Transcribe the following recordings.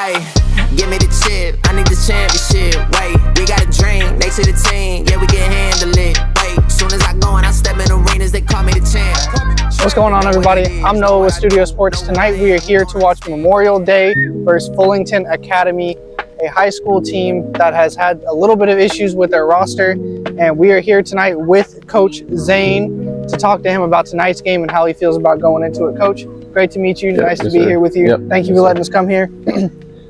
Hey, give me the chip, I need the championship. Wait, we got a dream, next to the team, yeah, we can handle it. Wait, soon as I go and I step in arenas, they call me the champ. What's going on, everybody? I'm Noah with Studio Sports. Tonight we are here to watch Memorial Day versus Fullington Academy, a high school team that has had a little bit of issues with their roster. And we are here tonight with Coach Zane to talk to him about tonight's game and how he feels about going into it. Coach, great to meet you. Nice to be here with you. Thank you for letting us come here.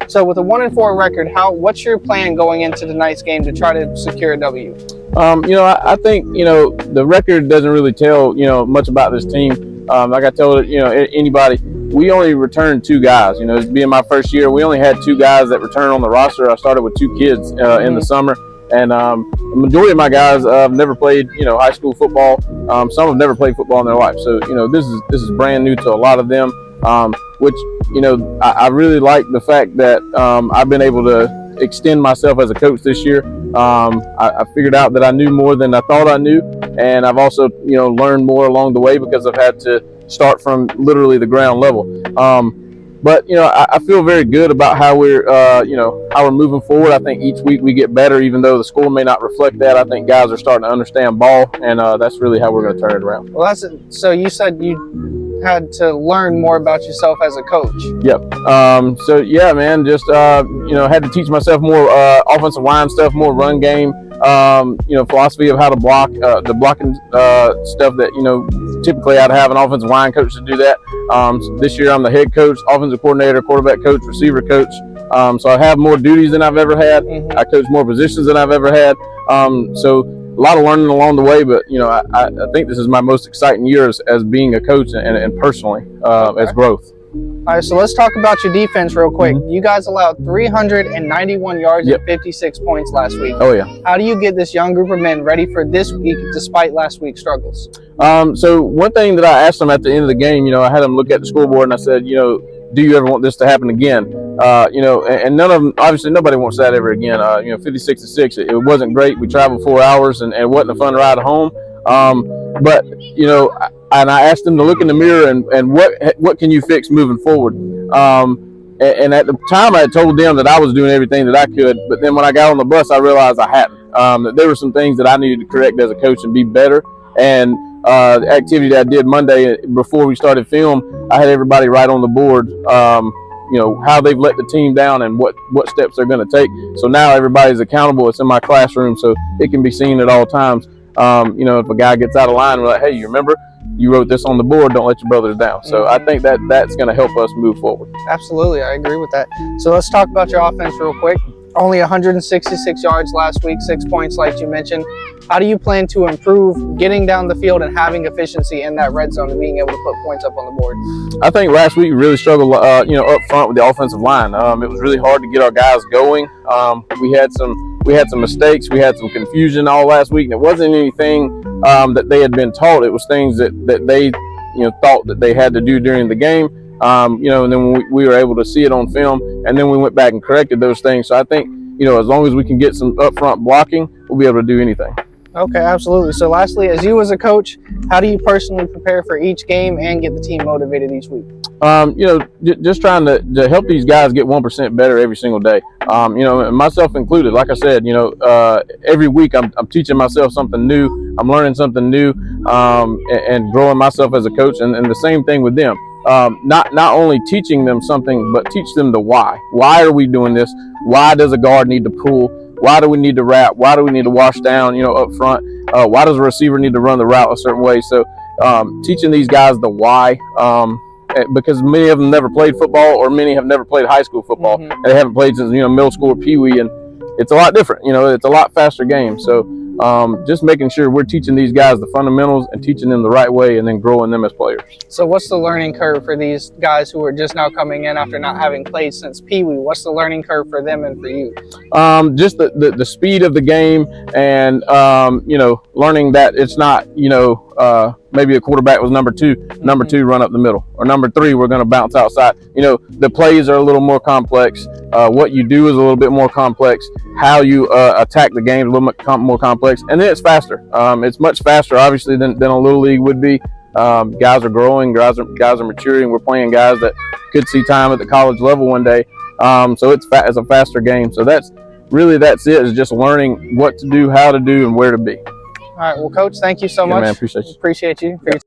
So with a 1-4 record, what's your plan going into tonight's game to try to secure a W? I think, the record doesn't really tell, much about this team. Like I told anybody, we only returned 2 guys. It's being my first year. We only had 2 guys that returned on the roster. I started with 2 kids in the summer. And the majority of my guys never played, high school football. Some have never played football in their life. So, this is brand new to a lot of them, which, I really like the fact that I've been able to extend myself as a coach this year. I figured out that I knew more than I thought I knew. And I've also, learned more along the way because I've had to start from literally the ground level. But I feel very good about how we're moving forward. I think each week we get better, even though the score may not reflect that. I think guys are starting to understand ball, and that's really how we're going to turn it around. Well, so you said you had to learn more about yourself as a coach. Yep. So yeah, man, just had to teach myself more offensive line stuff, more run game. Philosophy of how to block, the blocking stuff that typically I'd have an offensive line coach to do that. This year I'm the head coach, offensive coordinator, quarterback coach, receiver coach. So I have more duties than I've ever had. I coach more positions than I've ever had. So a lot of learning along the way, but I think this is my most exciting year as being a coach and personally as growth. All right, so let's talk about your defense real quick. You guys allowed 391 yards and 56 points last week. Oh, yeah. How do you get this young group of men ready for this week despite last week's struggles? So one thing that I asked them at the end of the game, I had them look at the scoreboard and I said, do you ever want this to happen again? And none of them, obviously nobody wants that ever again. 56-6, it wasn't great. We traveled 4 hours and it wasn't a fun ride home. But and I asked them to look in the mirror and what can you fix moving forward? And at the time I had told them that I was doing everything that I could, but then when I got on the bus I realized I hadn't. That there were some things that I needed to correct as a coach and be better. And the activity that I did Monday before we started film, I had everybody write on the board how they've let the team down and what steps they're going to take. So now everybody's accountable. It's in my classroom, so it can be seen at all times. If a guy gets out of line, we're like, hey, you remember you wrote this on the board, don't let your brothers down. So I think that's going to help us move forward. Absolutely, I agree with that. So let's talk about your offense real quick. Only 166 yards last week, 6 points like you mentioned. How do you plan to improve getting down the field and having efficiency in that red zone and being able to put points up on the board? I think last week we really struggled, up front with the offensive line. It was really hard to get our guys going. We had some mistakes. We had some confusion all last week, and it wasn't anything that they had been taught. It was things that they thought that they had to do during the game. And then we were able to see it on film, and then we went back and corrected those things. So I think, as long as we can get some upfront blocking, we'll be able to do anything. Okay, absolutely. So lastly, as you as a coach, how do you personally prepare for each game and get the team motivated each week? Just trying to help these guys get 1% better every single day. Myself included. Like I said, every week I'm teaching myself something new. I'm learning something new, and growing myself as a coach. And the same thing with them. Not only teaching them something, but teach them the why. Why are we doing this? Why does a guard need to pull? Why do we need to wrap? Why do we need to wash down, up front? Why does a receiver need to run the route a certain way? So teaching these guys the why, because many of them never played football, or many have never played high school football. They haven't played since, middle school or peewee, and it's a lot different. It's a lot faster game. So just making sure we're teaching these guys the fundamentals and teaching them the right way, and then growing them as players. So what's the learning curve for these guys who are just now coming in after not having played since peewee? What's the learning curve for them and for you? Just the speed of the game, and learning that it's not maybe a quarterback was number two run up the middle, or number 3 we're going to bounce outside. The plays are a little more complex. What you do is a little bit more complex. How you attack the game is a little bit more complex, and then it's faster. It's much faster, obviously, than a little league would be. Guys are growing, guys are maturing. We're playing guys that could see time at the college level one day. So it's a faster game. So that's it. Is just learning what to do, how to do, and where to be. All right. Well, Coach, thank you so much. Man, appreciate you. Appreciate you. For your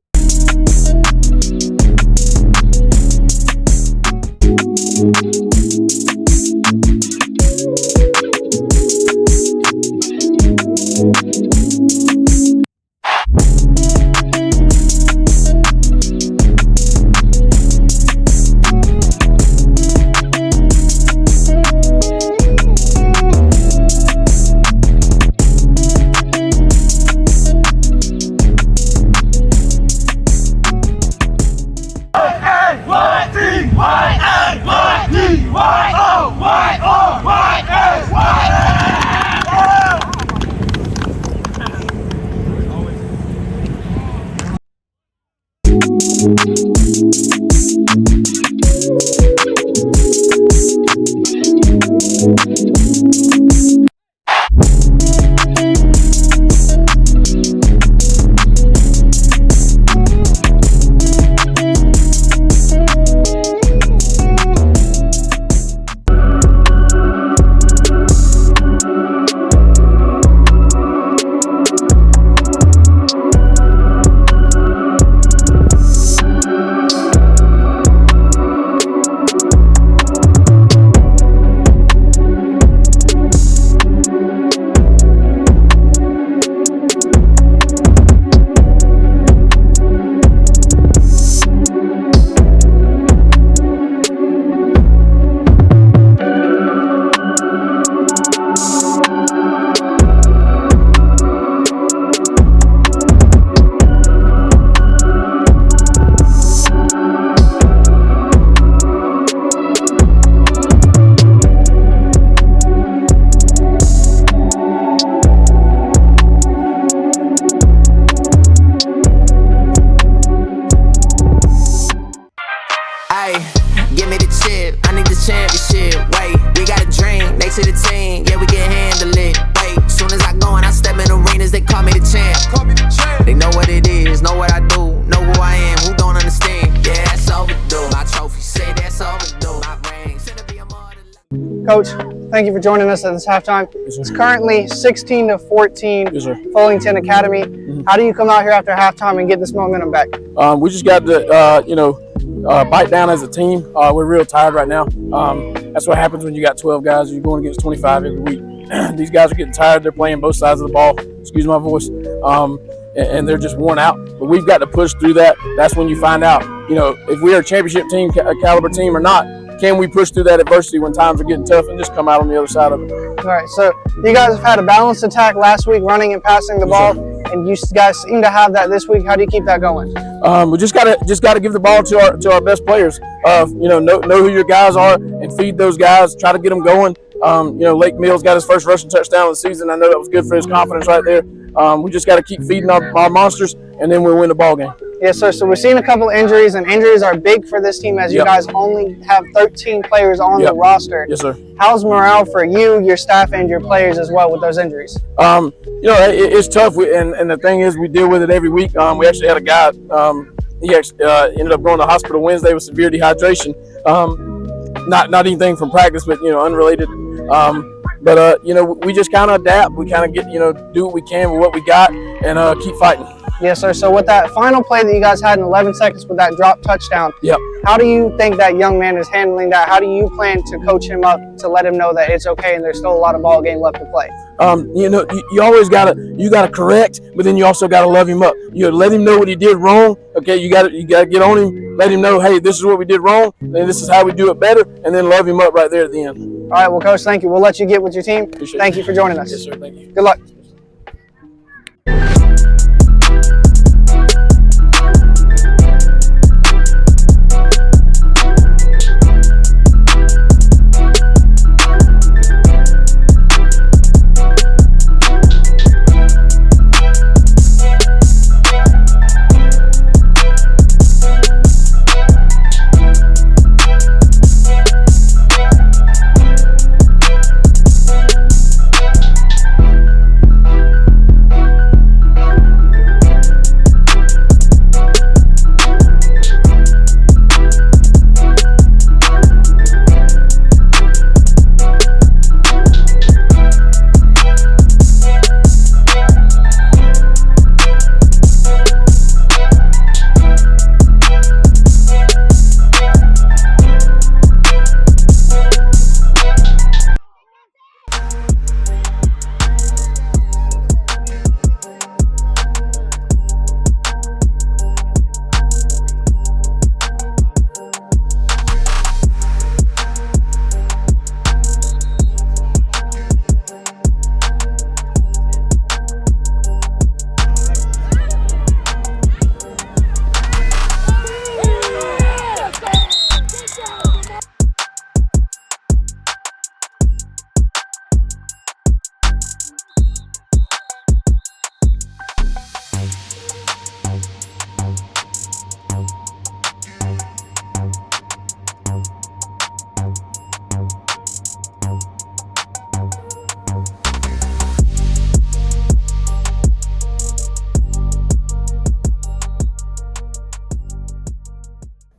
Give me the chip, I need the championship. Wait, we got a dream, next to the team, yeah, we can handle it. Wait, soon as I go and I step in arenas, they call me the champ. They know what it is, know what I do, know who I am, who don't understand. Yeah, that's overdue. My trophy say that's overdue. My ring, said to be a model. Coach, thank you for joining us at this halftime. It's currently 16-14, Fullington Academy. How do you come out here after halftime and get this momentum back? We just got to, bite down as a team. We're real tired right now. That's what happens when you got 12 guys. You're going against 25 every week. These guys are getting tired. They're playing both sides of the ball. Excuse my voice. And they're just worn out. But we've got to push through that. That's when you find out, if we are a championship team, a caliber team or not. Can we push through that adversity when times are getting tough and just come out on the other side of it? All right, so you guys have had a balanced attack last week, running and passing the ball, and you guys seem to have that this week. How do you keep that going? We just gotta give the ball to our best players. Know who your guys are and feed those guys. Try to get them going. Lake Mills got his first rushing touchdown of the season. I know that was good for his confidence right there. We just got to keep feeding our monsters, and then we'll win the ball game. Yes, sir. So we're seeing a couple injuries, and injuries are big for this team as you guys only have 13 players on the roster. Yes, sir. How's morale for you, your staff, and your players as well with those injuries? It's tough, and the thing is, we deal with it every week. We actually had a guy, he actually ended up going to the hospital Wednesday with severe dehydration. Not anything from practice, but, unrelated. We just kind of adapt. We kind of get, do what we can with what we got and keep fighting. Yes, sir. So with that final play that you guys had in 11 seconds with that drop touchdown, how do you think that young man is handling that? How do you plan to coach him up to let him know that it's okay and there's still a lot of ball game left to play? You always gotta correct, but then you also gotta love him up. You let him know what he did wrong. Okay, you gotta get on him, let him know, hey, this is what we did wrong, and this is how we do it better, and then love him up right there at the end. All right, well, Coach, thank you. We'll let you get with your team. Thank you for joining us. Yes, sir. Thank you. Good luck.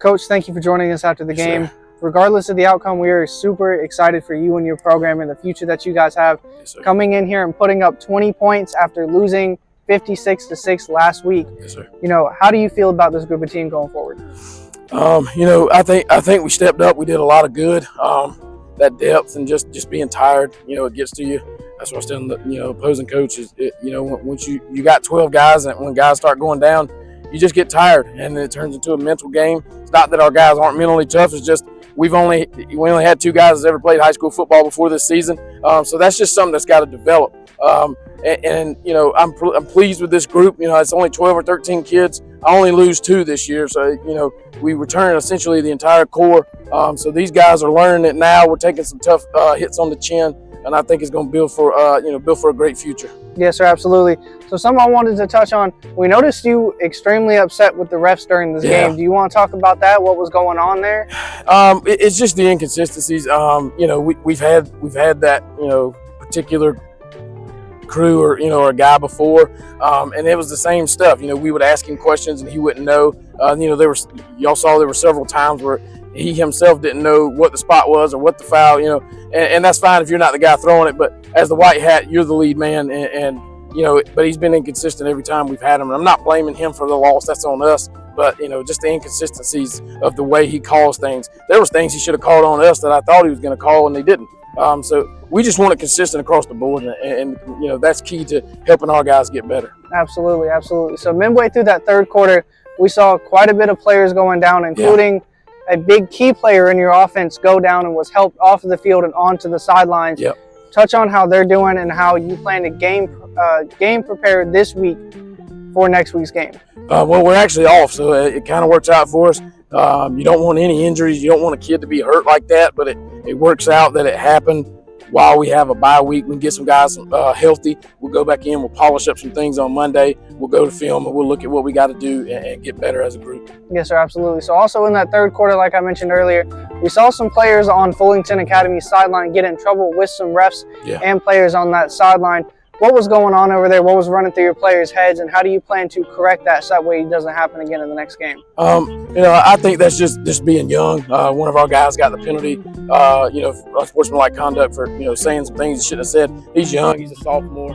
Coach, thank you for joining us after the game. Sir. Regardless of the outcome, we are super excited for you and your program and the future that you guys have. Yes, Coming in here and putting up 20 points after losing 56-6 last week. Yes, sir. You know, how do you feel about this group of team going forward? You know, I think we stepped up. We did a lot of good. That depth and just being tired, you know, it gets to you. That's what I was telling the, you know, opposing coaches. You know, once you got 12 guys, and when guys start going down, you just get tired, and it turns into a mental game. It's not that our guys aren't mentally tough. It's just we only had 2 guys that ever played high school football before this season. So that's just something that's got to develop. And you know, I'm pleased with this group. You know, it's only 12 or 13 kids. I only lose 2 this year, so you know we return essentially the entire core. So these guys are learning it now. We're taking some tough hits on the chin, and I think it's going to build for build for a great future. Yes, sir, absolutely. So something I wanted to touch on. We noticed you extremely upset with the refs during this game. Do you want to talk about that? What was going on there? It's just the inconsistencies. You know, we've had that particular crew or a guy before, and it was the same stuff. You know, we would ask him questions and he wouldn't know. You know, y'all saw there were several times where he himself didn't know what the spot was or what the foul. You know, and that's fine if you're not the guy throwing it, but as the white hat, you're the lead man, and you know, but he's been inconsistent every time we've had him. And I'm not blaming him for the loss; that's on us. But you know, just the inconsistencies of the way he calls things. There was things he should have called on us that I thought he was going to call, and they didn't. So we just want it consistent across the board, and you know that's key to helping our guys get better. Absolutely, absolutely. So midway through that third quarter, we saw quite a bit of players going down, including a big key player in your offense go down and was helped off of the field and onto the sidelines. Yep. Touch on how they're doing and how you plan to game prepare this week for next week's game. Well, we're actually off, so it kind of works out for us. You don't want any injuries. You don't want a kid to be hurt like that, but it works out that it happened while we have a bye week. We can get some guys healthy. We'll go back in. We'll polish up some things on Monday. We'll go to film, and we'll look at what we got to do and get better as a group. Yes, sir, absolutely. So also in that third quarter, like I mentioned earlier, we saw some players on Fullington Academy's sideline get in trouble with some refs and players on that sideline. What was going on over there? What was running through your players' heads, and how do you plan to correct that so that way it doesn't happen again in the next game? You know, I think that's just being young. One of our guys got the penalty, you know, unsportsmanlike conduct for saying some things he shouldn't have said. He's young. He's a sophomore,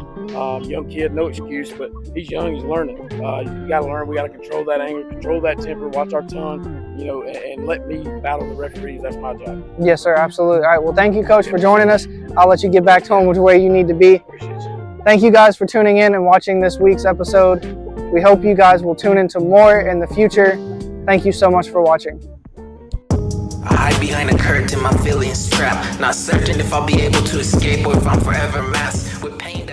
young kid, no excuse, but he's young. He's learning. You got to learn. We got to control that anger, control that temper, watch our tongue, you know, and let me battle the referees. That's my job. Yes, sir, absolutely. All right. Well, thank you, Coach, for joining us. I'll let you get back home with where you need to be. Appreciate you. Thank you guys for tuning in and watching this week's episode. We hope you guys will tune into more in the future. Thank you so much for watching. I hide behind a curtain, my feelings trapped. Not certain if I'll be able to escape or if I'm forever masked with pain.